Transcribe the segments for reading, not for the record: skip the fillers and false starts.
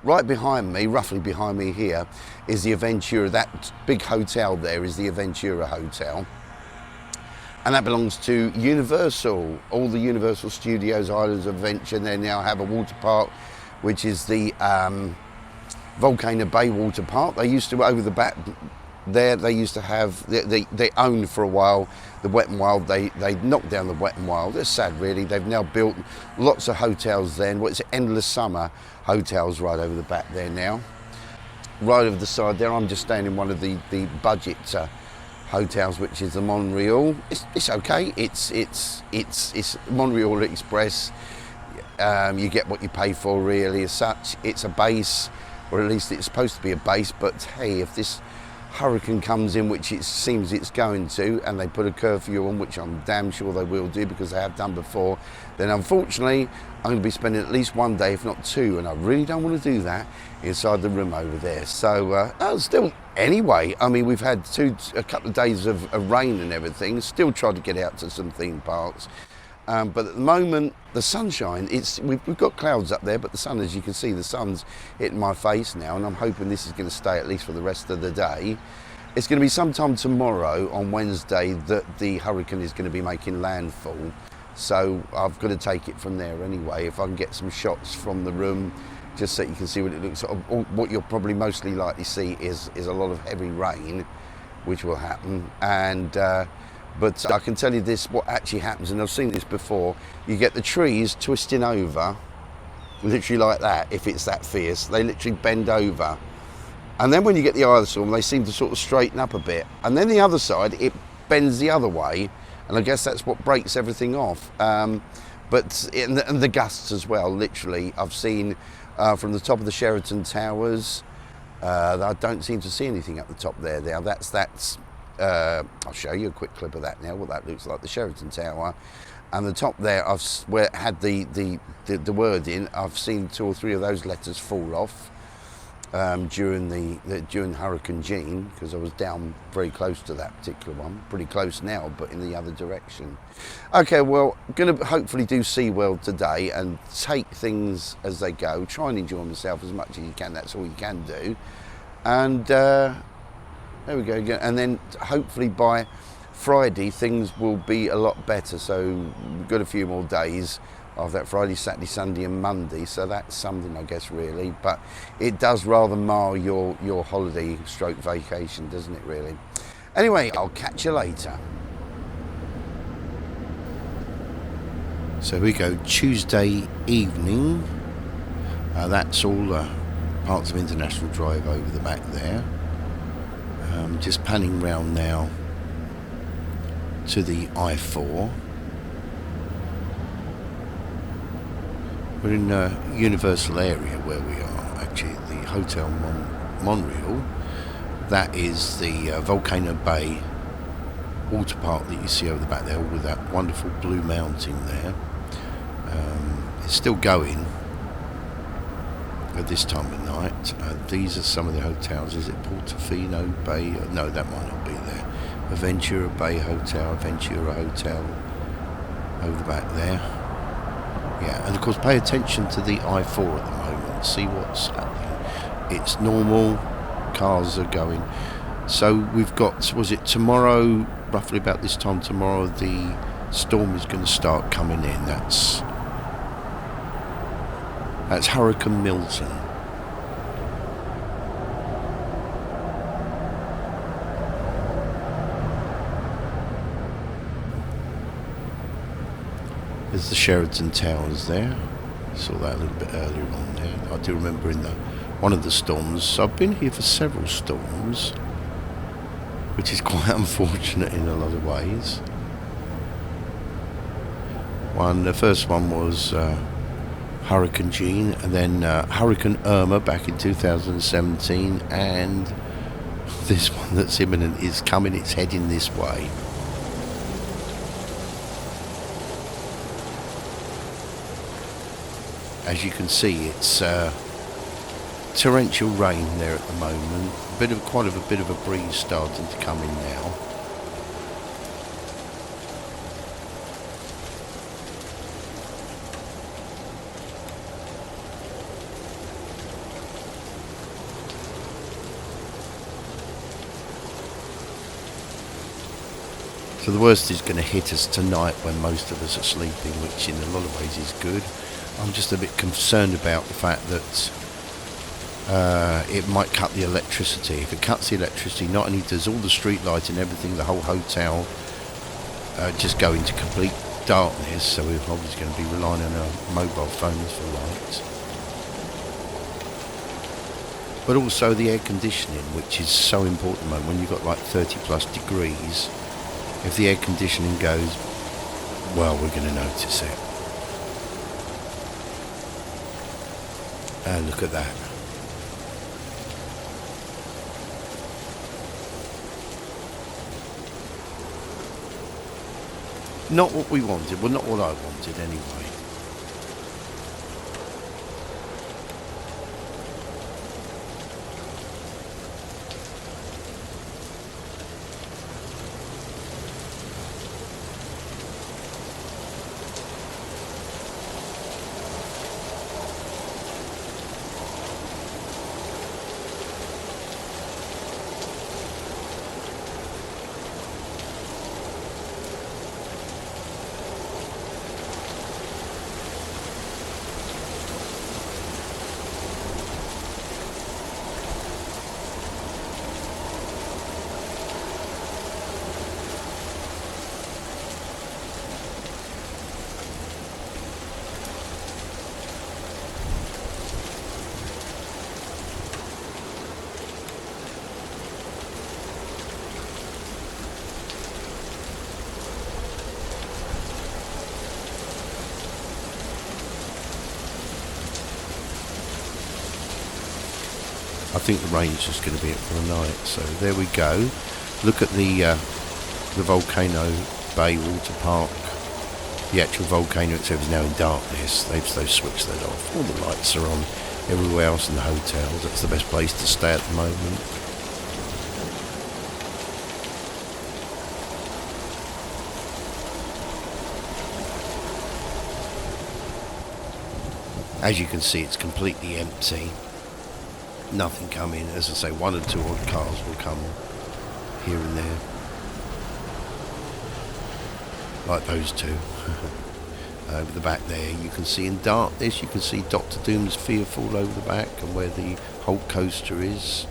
right behind me, roughly behind me here, is the Aventura. That big hotel there is the Aventura Hotel. And that belongs to Universal, all the Universal Studios Islands of Adventure. They now have a water park, which is the Volcano Bay Water Park. They used to, over the back there, they used to have, they owned for a while the Wet n Wild. They knocked down the Wet n Wild. It's sad, really. They've now built lots of hotels then. What's Endless Summer hotels right over the back there now. Right over the side there, I'm just staying in one of the budget hotels, which is the Montreal. It's okay. It's Montreal Express. You get what you pay for, really. As such, it's a base, or at least it's supposed to be a base. But hey, if this hurricane comes in, which it seems it's going to, and they put a curfew on, which I'm damn sure they will do because they have done before, then unfortunately I'm going to be spending at least one day, if not two, and I really don't want to do that inside the room over there. So still, anyway, I mean, we've had a couple of days of rain and everything. Still tried to get out to some theme parks. But at the moment, the sunshine, we've got clouds up there, but the sun, as you can see, the sun's hitting my face now, and I'm hoping this is going to stay at least for the rest of the day. It's going to be sometime tomorrow, on Wednesday, that the hurricane is going to be making landfall. So I've got to take it from there anyway. If I can get some shots from the room, just so you can see what it looks like. What you'll probably mostly likely see is a lot of heavy rain, which will happen. But I can tell you this, what actually happens, and I've seen this before, you get the trees twisting over, literally like that, if it's that fierce. They literally bend over. And then when you get the eye of the storm, they seem to sort of straighten up a bit. And then the other side, it bends the other way, and I guess that's what breaks everything off. And the gusts as well, literally. I've seen from the top of the Sheraton Towers, I don't seem to see anything up the top there. Now that's I'll show you a quick clip of that now, what that looks like, the Sheraton Tower. And the top there, where it had the word in, I've seen 2 or 3 of those letters fall off during Hurricane Jean, because I was down very close to that particular one. Pretty close now, but in the other direction. Okay, well, I'm going to hopefully do Seaworld today and take things as they go, try and enjoy myself as much as you can. That's all you can do. And there we go again. And then hopefully by Friday things will be a lot better. So we've got a few more days of that Friday, Saturday, Sunday and Monday. So that's something, I guess, really. But it does rather mar your holiday stroke vacation, doesn't it, really? Anyway, I'll catch you later. So we go Tuesday evening. That's all parts of International Drive over the back there. Just panning round now to the I4. We're in a Universal area where we are, actually, the Hotel Montreal. That is the Volcano Bay water park that you see over the back there, with that wonderful blue mountain there. It's still going at this time of night. These are some of the hotels. Is it Portofino Bay? No, that might not be there. Aventura Bay Hotel, Aventura Hotel over the back there. Yeah, and of course pay attention to the I4 at the moment, see what's happening. It's normal, cars are going. So we've got, was it tomorrow, roughly about this time tomorrow, the storm is going to start coming in. That's Hurricane Milton. There's the Sheraton Towers there. Saw that a little bit earlier on there. I do remember in one of the storms. I've been here for several storms, which is quite unfortunate in a lot of ways. The first one was Hurricane Jean, and then Hurricane Irma back in 2017, and this one that's imminent is coming. It's heading this way. As you can see, it's torrential rain there at the moment. Quite a bit of a breeze starting to come in now. So the worst is going to hit us tonight when most of us are sleeping, which in a lot of ways is good. I'm just a bit concerned about the fact that it might cut the electricity. If it cuts the electricity, not only does all the street lights and everything, the whole hotel, just go into complete darkness, so we're obviously going to be relying on our mobile phones for lights. But also the air conditioning, which is so important at the moment when you've got like 30 plus degrees. If the air conditioning goes, well, we're going to notice it. And look at that. Not what we wanted, well, not what I wanted anyway. I think the rain's just going to be it for the night. So there we go. Look at the Volcano Bay Water Park. The actual volcano itself is now in darkness. They've switched that off. All the lights are on everywhere else in the hotels. That's the best place to stay at the moment. As you can see, it's completely empty. Nothing coming. As I say, one or two odd cars will come here and there, like those two. Over the back there, you can see in darkness, you can see Doctor Doom's Fearful over the back, and where the Hulk coaster is.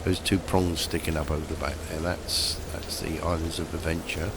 Those two prongs sticking up over the back there. That's the Islands of Adventure.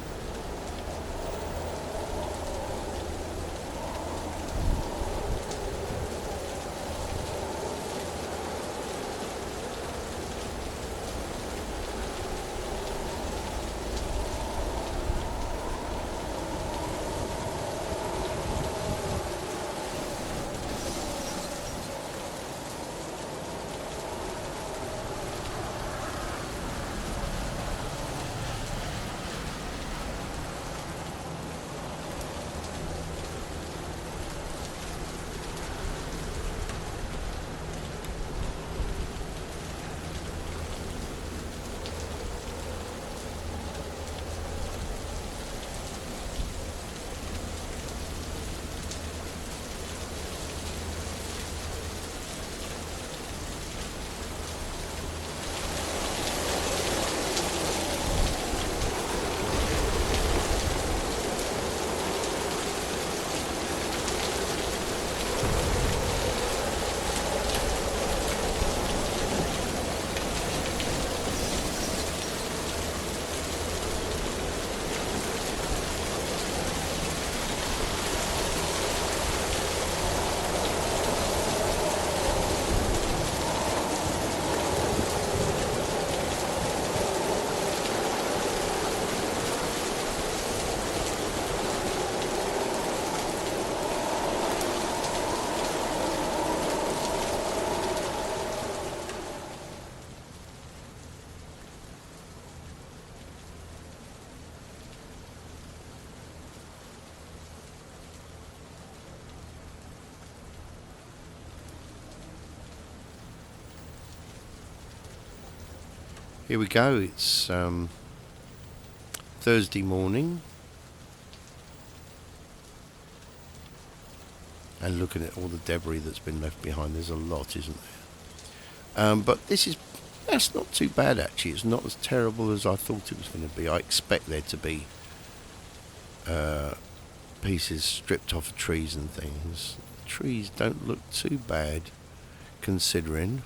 Here we go. It's Thursday morning, and looking at all the debris that's been left behind. There's a lot, isn't there? But this is That's not too bad actually. It's not as terrible as I thought it was going to be. I expect there to be pieces stripped off of trees and things. The trees don't look too bad considering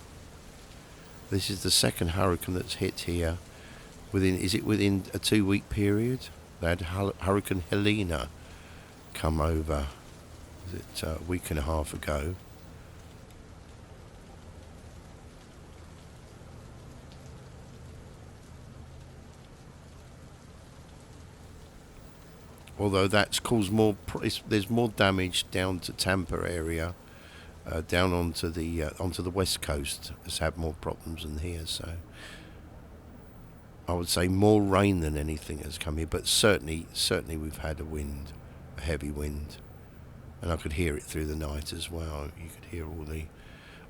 this is the second hurricane that's hit here. Is it within a 2-week period? They had Hurricane Helena come over. Was it a week and a half ago? Although that's caused there's more damage down to Tampa area, down onto the west coast. Has had more problems than here, so I would say more rain than anything has come here. But certainly we've had a heavy wind, and I could hear it through the night as well. You could hear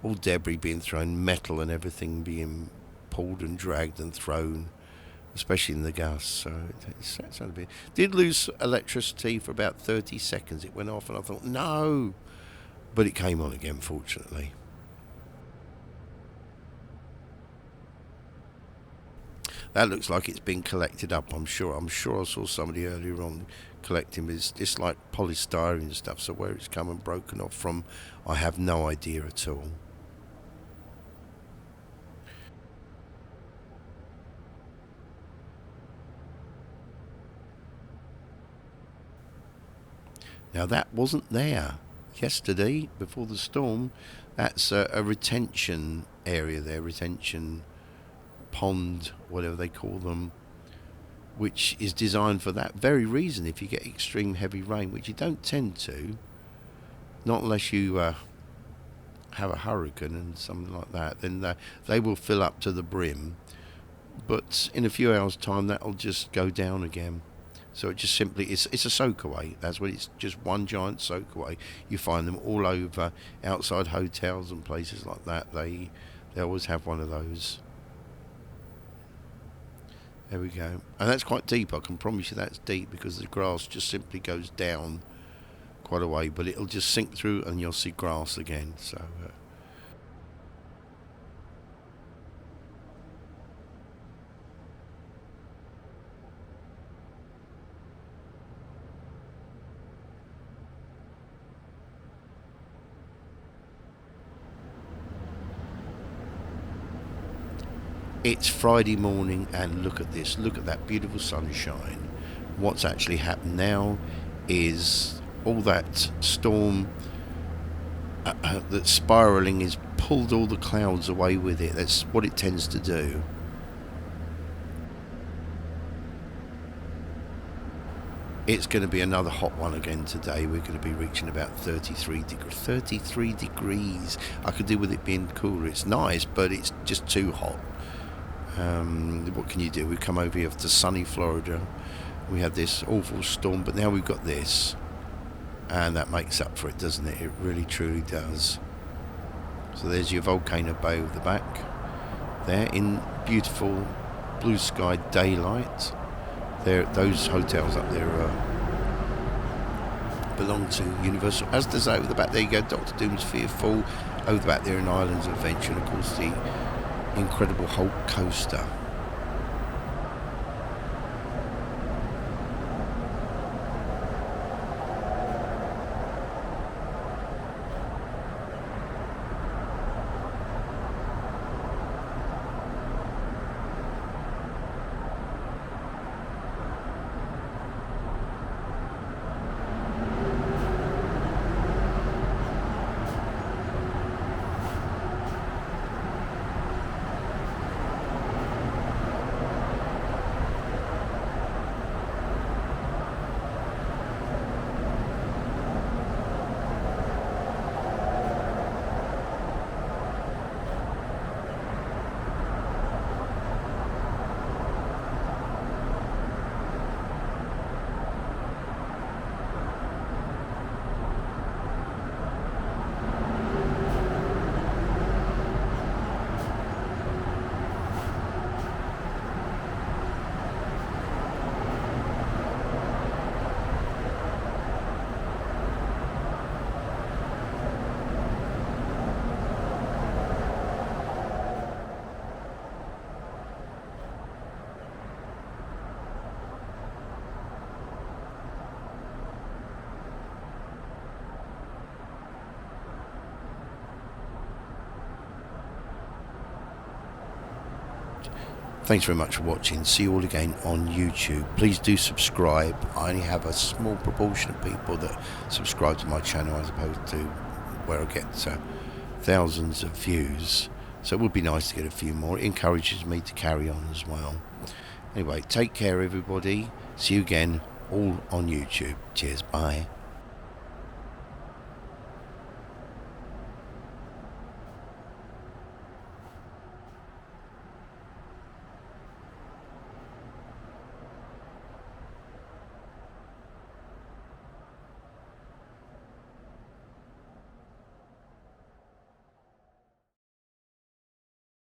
all debris being thrown, metal and everything being pulled and dragged and thrown, especially in the gusts. So it sounded a bit. Did lose electricity for about 30 seconds. It went off, and I thought no, but it came on again, fortunately. That looks like it's been collected up. I'm sure I saw somebody earlier on collecting. It's like polystyrene stuff. So where it's come and broken off from, I have no idea at all. Now that wasn't there yesterday before the storm. That's a retention area there, retention pond, whatever they call them, which is designed for that very reason. If you get extreme heavy rain, which you don't tend to, not unless you have a hurricane and something like that, then they will fill up to the brim. But in a few hours' time, that'll just go down again. So it just simply, it's a soakaway. That's what it's, just one giant soakaway. You find them all over outside hotels and places like that. They always have one of those. There we go. And that's quite deep. I can promise you that's deep, because the grass just simply goes down quite a way, but it'll just sink through and you'll see grass again. So it's Friday morning, and look at this. Look at that beautiful sunshine. What's actually happened now is all that storm that's spiralling is pulled all the clouds away with it. That's what it tends to do. It's going to be another hot one again today. We're going to be reaching about 33 degrees. I could do with it being cooler. It's nice, but it's just too hot. What can you do? We've come over here to sunny Florida. We had this awful storm, but now we've got this, and that makes up for it, doesn't it? It really truly does. So there's your Volcano Bay with the back there in beautiful blue sky daylight. There, those hotels up there belong to Universal. As does over the back there you go, Doctor Doom's Fearful. Over the back there in Islands of Adventure, and of course the Incredible Hulk coaster. Thanks very much for watching. See you all again on YouTube. Please do subscribe. I only have a small proportion of people that subscribe to my channel as opposed to where I get thousands of views. So it would be nice to get a few more. It encourages me to carry on as well. Anyway, take care everybody. See you again all on YouTube. Cheers. Bye.